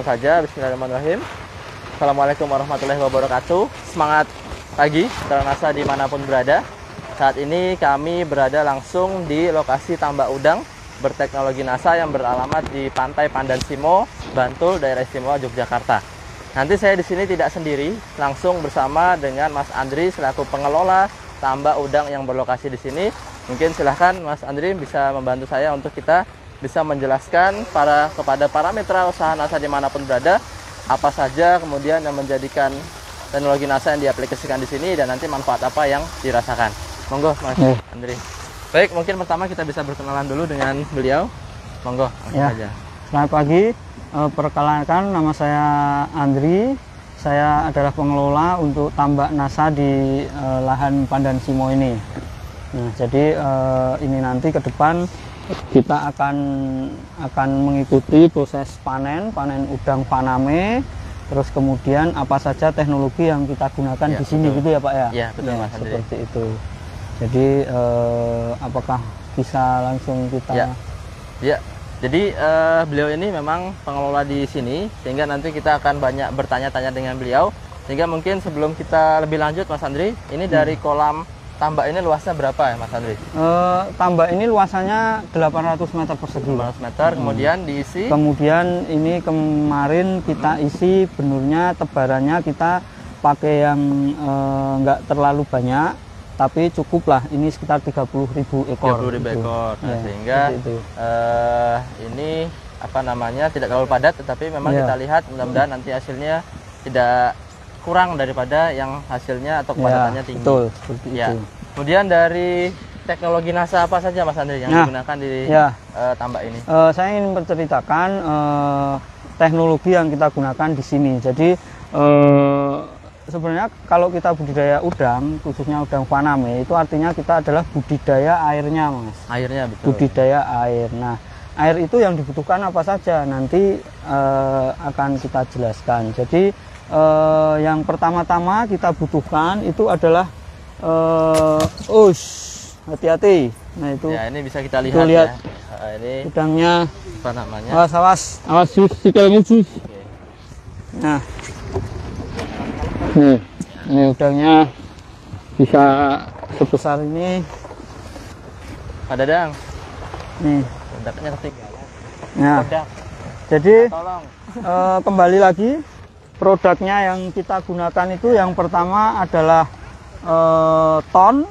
Saja, bismillahirrahmanirrahim. Assalamualaikum warahmatullahi wabarakatuh. Semangat pagi Mitra NASA dimanapun berada. Saat ini kami berada langsung di lokasi tambak udang berteknologi NASA yang beralamat di Pantai Pandansimo, Bantul, Daerah Istimewa Yogyakarta. Nanti saya di sini tidak sendiri, langsung bersama dengan Mas Andri selaku pengelola tambak udang yang berlokasi di sini. Mungkin silahkan Mas Andri bisa membantu saya untuk kita bisa menjelaskan kepada para mitra usaha NASA dimanapun berada apa saja kemudian yang menjadikan teknologi NASA yang diaplikasikan di sini dan nanti manfaat apa yang dirasakan. Monggo Mas Andri. Baik, mungkin pertama kita bisa berkenalan dulu dengan beliau. Monggo, langsung aja. Selamat pagi, perkenalkan nama saya Andri. Saya adalah pengelola untuk tambak NASA di lahan Pandansimo ini. Nah, jadi ini nanti ke depan kita akan mengikuti proses panen udang faname, terus kemudian apa saja teknologi yang kita gunakan di sini, betul. Gitu ya Pak ya? Iya betul Mas Andri. Seperti itu. Jadi apakah bisa langsung kita? Ya. Jadi beliau ini memang pengelola di sini, sehingga nanti kita akan banyak bertanya-tanya dengan beliau. Sehingga mungkin sebelum kita lebih lanjut Mas Andri, ini dari kolam tambak ini luasnya berapa ya Mas Andri? Tambak ini luasannya 800 meter persegi. 800 meter, kemudian diisi? Kemudian ini kemarin kita isi benurnya, tebarannya kita pakai yang nggak terlalu banyak, tapi cukuplah, ini sekitar 30.000 ekor. 30.000 ekor, nah, ya, sehingga ini apa namanya tidak terlalu padat, tetapi memang kita lihat mudah-mudahan nanti hasilnya tidak kurang daripada yang hasilnya atau kepadatannya tinggi. Betul, seperti itu. Kemudian dari teknologi NASA apa saja Mas Andri yang digunakan di tambak ini? Saya ingin menceritakan teknologi yang kita gunakan di sini. Jadi sebenarnya kalau kita budidaya udang, khususnya udang faname, itu artinya kita adalah budidaya airnya, Mas. Airnya, betul. Budidaya air. Nah, air itu yang dibutuhkan apa saja nanti akan kita jelaskan. Jadi yang pertama-tama kita butuhkan itu adalah hati-hati. Nah itu ya, ini bisa kita lihat, lihat ya. Ini udangnya apa namanya? Awas sus, sikilnya sus. Nah, ini udangnya bisa sebesar ini. Ada dang. Nih, udangnya ketinggalan. Nah, jadi kembali lagi. Produknya yang kita gunakan itu yang pertama adalah ton.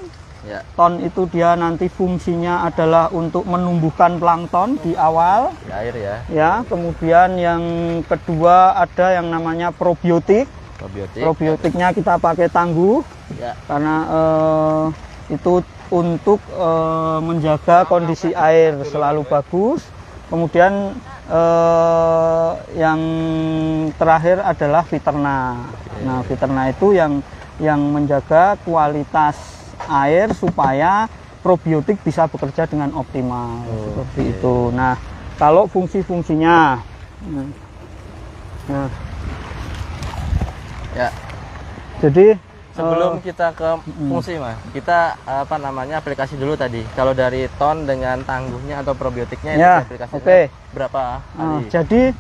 Ton itu dia nanti fungsinya adalah untuk menumbuhkan plankton di awal di air ya. Ya, kemudian yang kedua ada yang namanya probiotik. Probiotiknya kita pakai tangguh karena itu untuk menjaga kondisi air selalu bagus. Kemudian yang terakhir adalah Viterna. Nah, Viterna itu yang menjaga kualitas air supaya probiotik bisa bekerja dengan optimal, seperti itu. Nah, kalau fungsi-fungsinya, jadi sebelum kita ke fungsi Mas, kita apa namanya aplikasi dulu tadi. Kalau dari ton dengan tangguhnya atau probiotiknya itu aplikasi berapa kali? Jadi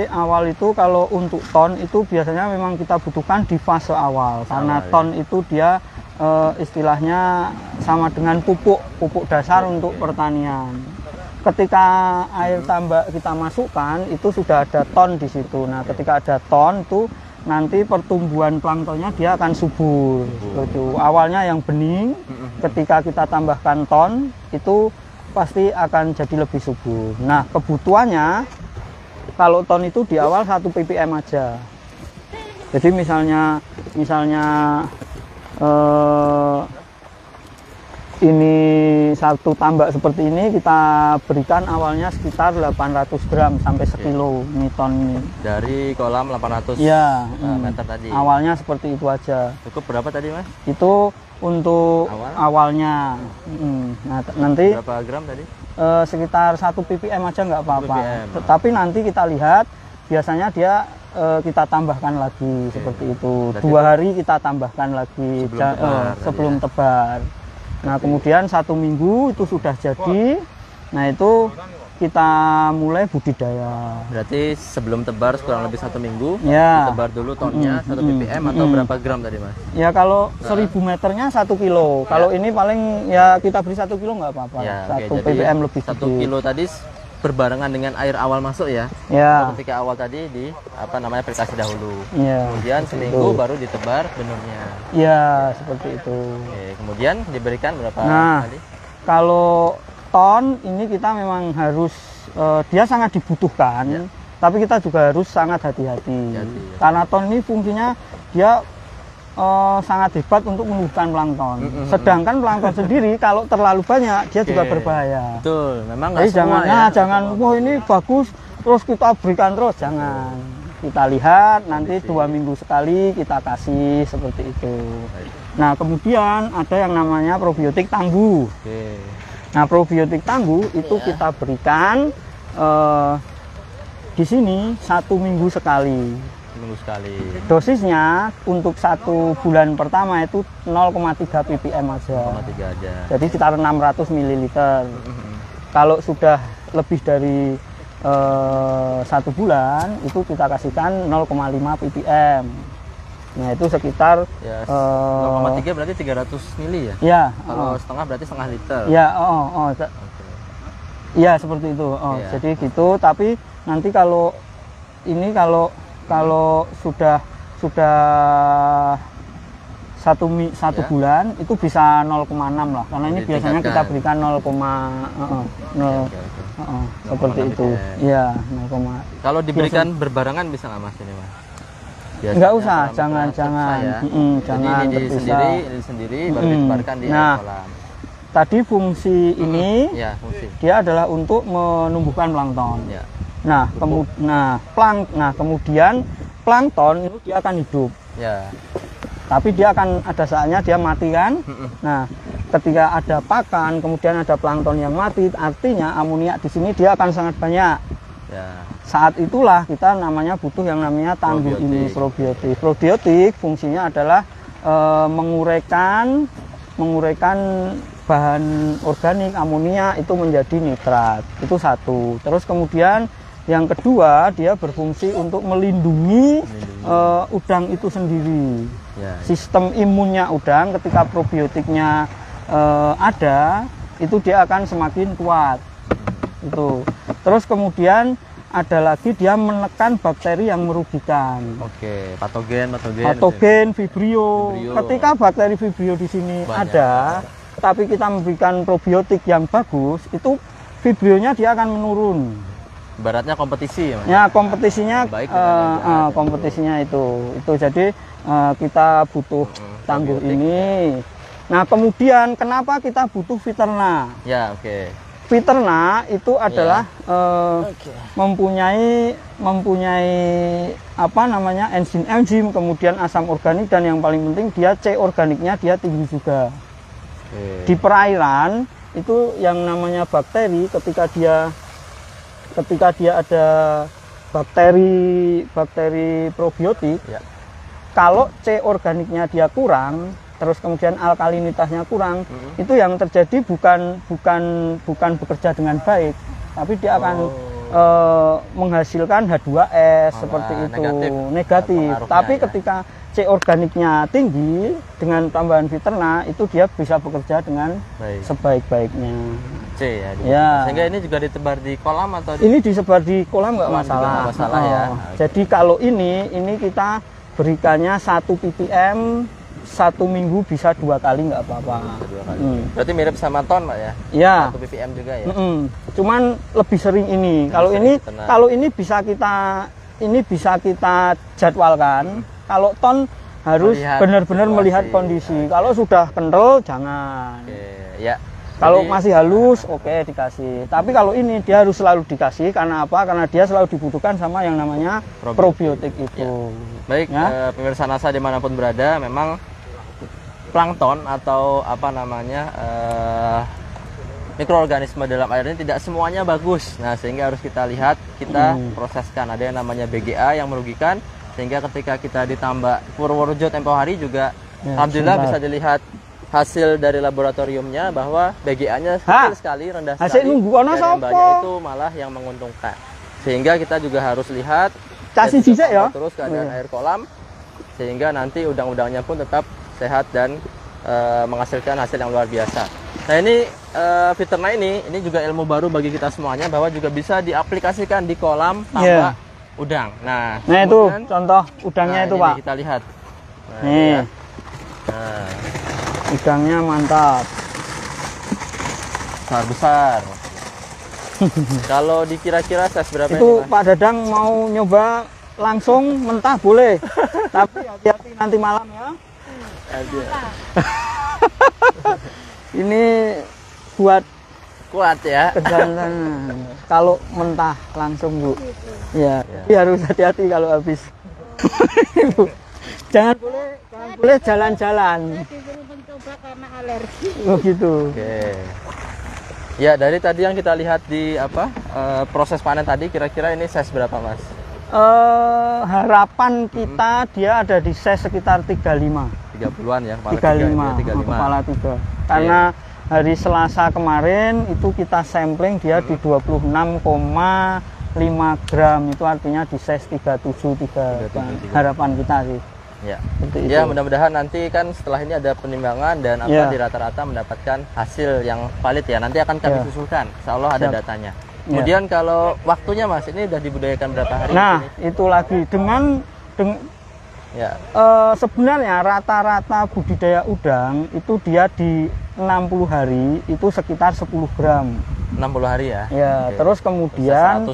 awal itu kalau untuk ton itu biasanya memang kita butuhkan di fase awal karena ton itu dia istilahnya sama dengan pupuk dasar untuk pertanian. Ketika air tambak kita masukkan itu sudah ada ton di situ. Nah, ketika ada ton itu nanti pertumbuhan planktonnya dia akan subur. Itu awalnya yang bening, ketika kita tambahkan ton itu pasti akan jadi lebih subur. Nah, kebutuhannya kalau ton itu di awal 1 ppm aja. Jadi misalnya ini satu tambak seperti ini kita berikan awalnya sekitar 800 gram sampai sekilo ini ton ini. Dari kolam 800 ya, meter tadi. Awalnya seperti itu aja. Cukup berapa tadi Mas? Itu untuk awalnya. Nah, nanti berapa gram tadi? Sekitar 1 ppm aja nggak apa-apa. Tetapi nanti kita lihat biasanya dia kita tambahkan lagi seperti itu. Berarti 2 hari kita tambahkan lagi sebelum tebar. Nah, kemudian 1 minggu itu sudah jadi. Nah, itu kita mulai budidaya. Berarti sebelum tebar kurang lebih 1 minggu, ya. Tebar dulu tonnya 1 ppm atau berapa gram tadi Mas? Ya kalau 1000 meternya 1 kilo. Kalau ini paling ya kita beri 1 kilo nggak apa-apa. Ya, 1 ppm lebih 1 kilo tadi berbarengan dengan air awal masuk ya. Ya. Ketika awal tadi di aplikasi dahulu. Ya. Kemudian seminggu baru ditebar benurnya. Ya, seperti itu. Oke, kemudian diberikan berapa kali? Kalau ton ini kita memang harus dia sangat dibutuhkan, tapi kita juga harus sangat hati-hati. Karena ton ini fungsinya dia sangat hebat untuk menumbuhkan plankton. Sedangkan plankton sendiri kalau terlalu banyak dia juga berbahaya. Betul, memang nggak semua ya. Jangan, wah ini bagus terus kita berikan terus, jangan. Kita lihat nanti 2 minggu sekali kita kasih seperti itu. Nah, kemudian ada yang namanya probiotik tangguh. Nah, probiotik tangguh itu kita berikan di sini 1 minggu sekali. Dosisnya untuk 1 bulan pertama itu 0,3 ppm aja. 0,3 aja. Jadi sekitar 600 ml. Kalau sudah lebih dari 1 bulan itu kita kasihkan 0,5 ppm. Nah, itu sekitar 0,3 berarti 300 mili ya? Ya. Kalau setengah berarti setengah liter. Ya, ya seperti itu. Jadi gitu. Tapi nanti kalau ini kalau sudah 1 bulan itu bisa 0,6 lah. Karena ini biasanya kita berikan 0, seperti itu. Ya, 0. Kalau diberikan berbarengan bisa nggak Mas ini Mas? Enggak usah, jangan. Jangan ini sendiri baru ditebarkan di kolam. Tadi fungsi ini dia adalah untuk menumbuhkan plankton. Nah, kemudian plankton itu dia akan hidup. Ya. Tapi dia akan ada saatnya dia mati kan? Nah, ketika ada pakan, kemudian ada plankton yang mati, artinya amoniak di sini dia akan sangat banyak. Ya. Saat itulah kita namanya butuh yang namanya tangguh ini probiotik. Probiotik fungsinya adalah menguraikan bahan organik amonia itu menjadi nitrat. Itu satu. Terus kemudian yang kedua, dia berfungsi untuk melindungi udang itu sendiri. Sistem imunnya udang ketika probiotiknya ada, itu dia akan semakin kuat. Itu. Terus kemudian ada lagi dia menekan bakteri yang merugikan. Oke, patogen, vibrio. Ketika bakteri vibrio di sini ada, tapi kita memberikan probiotik yang bagus, itu vibrionya dia akan menurun. Ibaratnya kompetisi ya, Mas? Ya, kompetisinya kompetisinya itu jadi kita butuh tangguh ini. Nah, kemudian kenapa kita butuh Viterna? Ya, oke. Viterna itu adalah mempunyai apa namanya enzim, kemudian asam organik, dan yang paling penting dia C organiknya dia tinggi juga. Di perairan itu yang namanya bakteri ketika dia ada bakteri probiotik, kalau C organiknya dia kurang, terus kemudian alkalinitasnya kurang, itu yang terjadi bukan bekerja dengan baik, tapi dia akan menghasilkan H2S seperti itu, negatif. Tapi ketika C organiknya tinggi dengan tambahan Viterna, itu dia bisa bekerja dengan sebaik-baiknya. C ya. Sehingga ini juga ditebar di kolam atau ini disebar di kolam nggak masalah. Nggak masalah ya. Jadi kalau ini kita berikannya 1 ppm 1 minggu bisa 2 kali nggak apa-apa. Dua kali. Berarti mirip sama ton, Pak ya? Ya. 1 ppm juga ya? Cuman lebih sering ini. Kalau ini bisa kita jadwalkan. Kalau ton harus benar-benar melihat kondisi. Kalau sudah kental jangan. Oke, ya. Kalau masih halus, oke dikasih. Tapi kalau ini dia harus selalu dikasih karena apa? Karena dia selalu dibutuhkan sama yang namanya probiotik itu. Ya. Baik, ya. Pemirsa NASA dimanapun berada, memang plankton atau apa namanya mikroorganisme dalam air ini tidak semuanya bagus. Nah, sehingga harus kita lihat, kita proseskan. Ada yang namanya BGA yang merugikan, sehingga ketika kita ditambah Purworejo tempo hari juga, alhamdulillah bisa dilihat hasil dari laboratoriumnya bahwa BGA-nya kecil sekali, rendah sekali, dan yang banyak itu malah yang menguntungkan. Sehingga kita juga harus lihat terus keadaan air kolam, sehingga nanti udang-udangnya pun tetap sehat dan menghasilkan hasil yang luar biasa. Nah, ini Fiterna ini juga ilmu baru bagi kita semuanya, bahwa juga bisa diaplikasikan di kolam tambak udang. Nah itu contoh udangnya itu, Pak. Kita lihat. Nih. Udangnya mantap, besar. Kalau dikira-kira size berapa itu, ini, Pak Dadang mau nyoba langsung mentah boleh, tapi hati-hati nanti malam ya. Ini buat kuat ya. Kalau mentah langsung, Bu. Ya, tapi harus hati-hati kalau habis. Jangan boleh jalan-jalan. Mencoba karena alergi. Oh gitu. Oke. Ya, dari tadi yang kita lihat di proses panen tadi, kira-kira ini size berapa, Mas? Harapan kita dia ada di size sekitar 35. 30-an ya, kepala 35. Kepala 3. Karena hari Selasa kemarin itu kita sampling dia di 26,5 gram, itu artinya di size 37,3. Harapan kita sih. Ya, ya mudah-mudahan nanti kan setelah ini ada penimbangan dan di rata-rata mendapatkan hasil yang valid ya. Nanti akan kami susulkan, insya Allah ada datanya. Kemudian kalau waktunya, Mas, ini udah dibudidayakan berapa hari? Nah, itu lagi sebenarnya rata-rata budidaya udang itu dia di 60 hari itu sekitar 10 gram. 60 hari ya? Ya, terus kemudian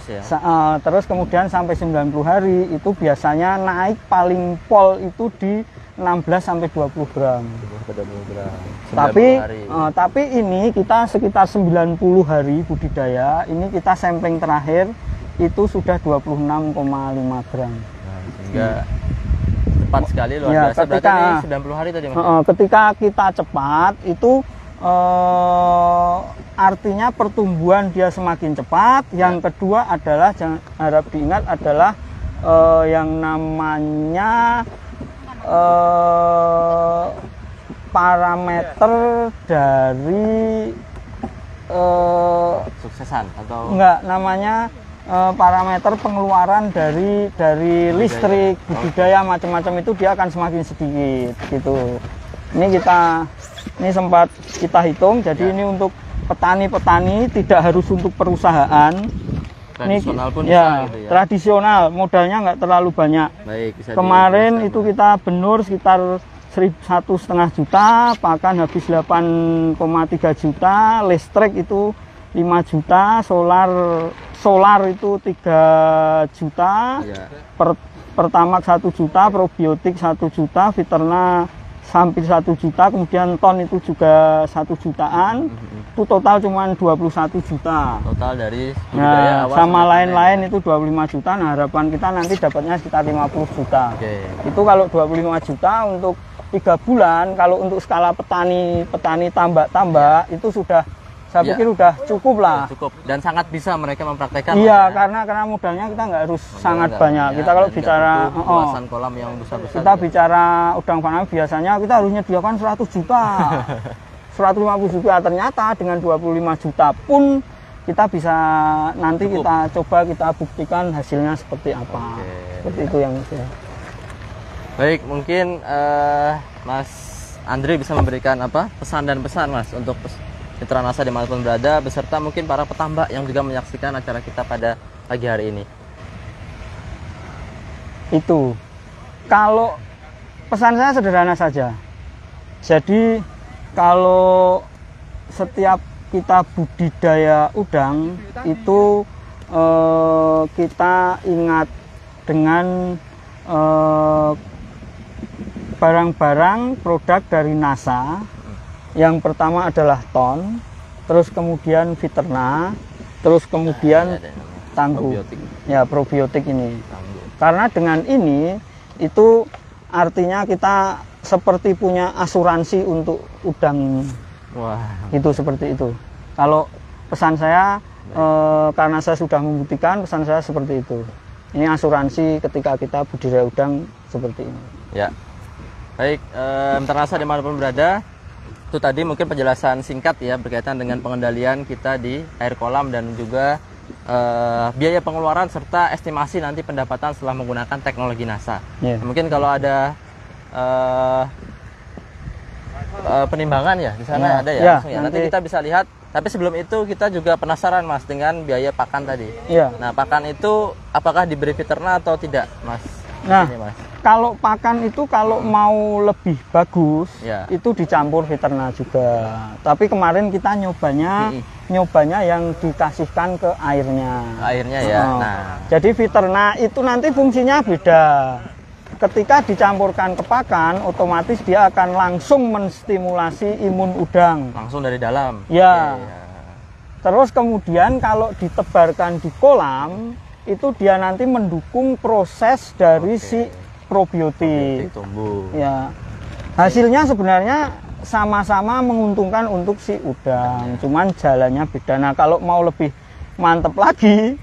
terus kemudian sampai 90 hari itu biasanya naik paling pol itu di 16 sampai 20 gram. 20 gram. Tapi ini kita sekitar 90 hari budidaya, ini kita sampling terakhir itu sudah 26,5 gram. Nah, sehingga cepat sekali, luar biasa. Berarti ini 90 hari tadi, Mas? Ketika kita cepat itu artinya pertumbuhan dia semakin cepat. Yang kedua adalah harap diingat adalah yang namanya parameter dari suksesan atau enggak, namanya parameter pengeluaran dari listrik budidaya macam-macam itu dia akan semakin sedikit gitu. Ini sempat kita hitung, jadi ini untuk petani-petani, tidak harus untuk perusahaan. Tradisional pun ya, gitu ya. Tradisional, modalnya nggak terlalu banyak. Baik, bisa kemarin itu kita benur sekitar 1,5 juta, pakan habis 8,3 juta, listrik itu 5 juta, solar itu 3 juta, pertamax 1 juta, probiotik 1 juta, Fiterna hampir 1 juta, kemudian ton itu juga 1 jutaan, itu total cuma 21 juta. Total dari budidaya awal sama lain-lain itu 25 juta. Nah, harapan kita nanti dapatnya sekitar 50 juta. Itu kalau 25 juta untuk 3 bulan, kalau untuk skala petani tambak-tambak itu sudah, saya pikir udah cukup lah. Cukup, dan sangat bisa mereka mempraktekkan. Iya, karena modalnya kita nggak harus sangat banyak. Kita kalau bicara luasan kolam yang besar-besar, kita bicara udang faname biasanya kita harus menyediakan 100 juta. 150 juta, ternyata dengan 25 juta pun kita bisa nanti kita coba kita buktikan hasilnya seperti apa. Seperti itu yang saya. Baik, mungkin Mas Andri bisa memberikan pesan dan pesan, Mas, untuk Mitra NASA dimanapun berada, beserta mungkin para petambak yang juga menyaksikan acara kita pada pagi hari ini. Itu, kalau pesan saya sederhana saja, Jadi kalau setiap kita budidaya udang itu kita ingat dengan barang-barang produk dari NASA. Yang pertama adalah ton, terus kemudian Viterna, terus kemudian Tangguh. Probiotik. Ya, probiotik ini. Tangguh. Karena dengan ini itu artinya kita seperti punya asuransi untuk udang. Wah, Itu seperti itu. Kalau pesan saya karena saya sudah membuktikan, pesan saya seperti itu. Ini asuransi ketika kita budidaya udang seperti ini. ya. Baik, Mitra Nasa dimanapun berada, itu tadi mungkin penjelasan singkat ya berkaitan dengan pengendalian kita di air kolam dan juga biaya pengeluaran serta estimasi nanti pendapatan setelah menggunakan teknologi NASA. Ya. Mungkin kalau ada penimbangan ya di sana Ya. ada ya, Ya, langsung ya. Nanti nanti kita bisa lihat. Tapi sebelum itu kita juga penasaran Mas dengan biaya pakan tadi. Iya. Nah, pakan itu apakah diberi Viterna atau tidak, Mas? Nah, Ini, Mas. kalau pakan itu kalau mau lebih bagus, Ya. itu dicampur Viterna juga. Tapi kemarin kita nyobanya yang dikasihkan ke airnya. Airnya ya. Oh. Nah, Jadi Viterna itu nanti fungsinya beda. Ketika dicampurkan ke pakan, otomatis dia akan langsung menstimulasi imun udang. langsung dari dalam. Ya. Oke, ya. Terus kemudian kalau ditebarkan di kolam, itu dia nanti mendukung proses dari Oke. si probiotik. Probiotik tumbuh. Ya, hasilnya sebenarnya sama-sama menguntungkan untuk si udang, cuman jalannya beda. Nah, kalau mau lebih mantep lagi,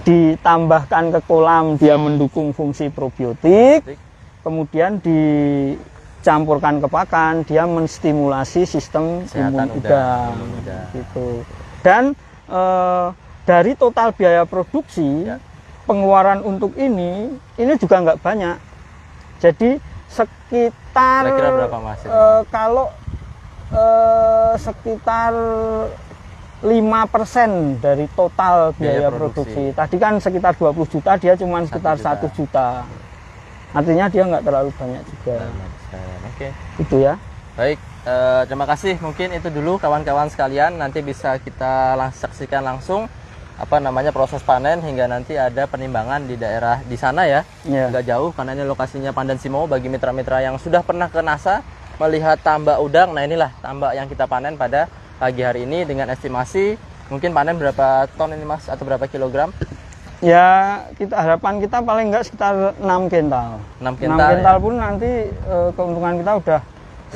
ditambahkan ke kolam dia mendukung fungsi probiotik, kemudian dicampurkan ke pakan dia menstimulasi sistem Kesehatan imun udang, imun udang. gitu. Dan dari total biaya produksi, Ya. pengeluaran untuk ini juga nggak banyak. Jadi sekitar Kira-kira berapa, Mas, ini? kalau sekitar 5% dari total biaya Biaya produksi. produksi. Tadi kan sekitar 20 juta, dia cuma sekitar 1 1 juta. Artinya dia nggak terlalu banyak juga. Oke. Itu ya. Baik, terima kasih. Mungkin itu dulu kawan-kawan sekalian. Nanti bisa kita saksikan langsung proses panen hingga nanti ada penimbangan di daerah di sana ya. Ya. Nggak jauh karena ini lokasinya Pandan Simo. Bagi mitra-mitra yang sudah pernah ke NASA melihat tambak udang, nah inilah tambak yang kita panen pada pagi hari ini dengan estimasi mungkin panen berapa ton ini Mas atau berapa kilogram? Ya, harapan kita paling nggak sekitar 6 kental. 6 6 kental, kental ya? pun nanti keuntungan kita udah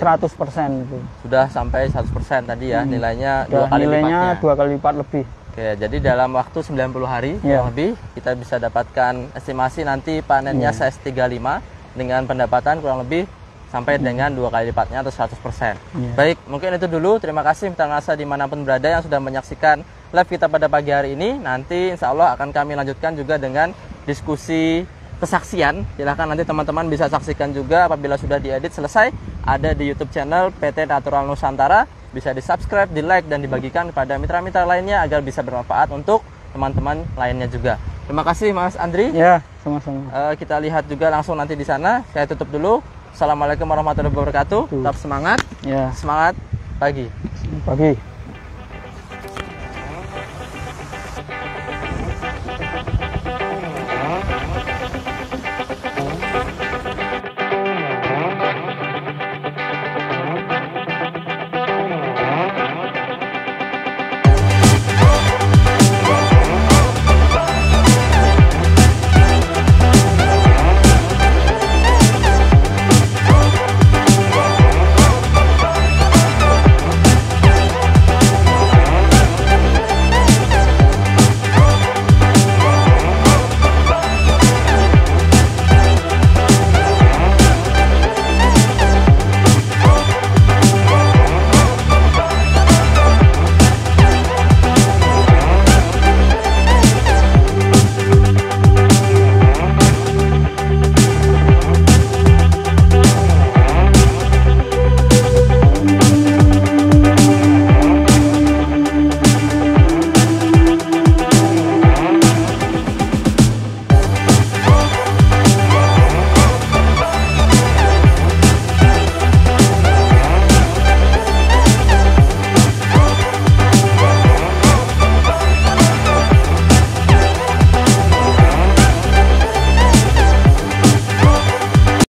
100% itu. Sudah sampai 100% tadi ya, nilainya Udah 2 kali nilainya lipatnya. 2 kali lipat lebih. Oke, jadi dalam waktu 90 hari Ya. kurang lebih kita bisa dapatkan estimasi nanti panennya size 35 dengan pendapatan kurang lebih sampai dengan 2 kali lipatnya atau 100%. Ya. Baik, mungkin itu dulu. Terima kasih Mitra Nasa dimanapun berada yang sudah menyaksikan live kita pada pagi hari ini. Nanti insya Allah akan kami lanjutkan juga dengan diskusi kesaksian. Silahkan nanti teman-teman bisa saksikan juga apabila sudah diedit selesai. Ada di YouTube channel PT Natural Nusantara. Bisa di subscribe, di like, dan dibagikan kepada mitra-mitra lainnya agar bisa bermanfaat untuk teman-teman lainnya juga. Terima kasih Mas Andri. Ya, sama-sama. Kita lihat juga langsung nanti di sana. Saya tutup dulu. Assalamualaikum warahmatullahi wabarakatuh. Tetap semangat. Ya, Semangat pagi. pagi.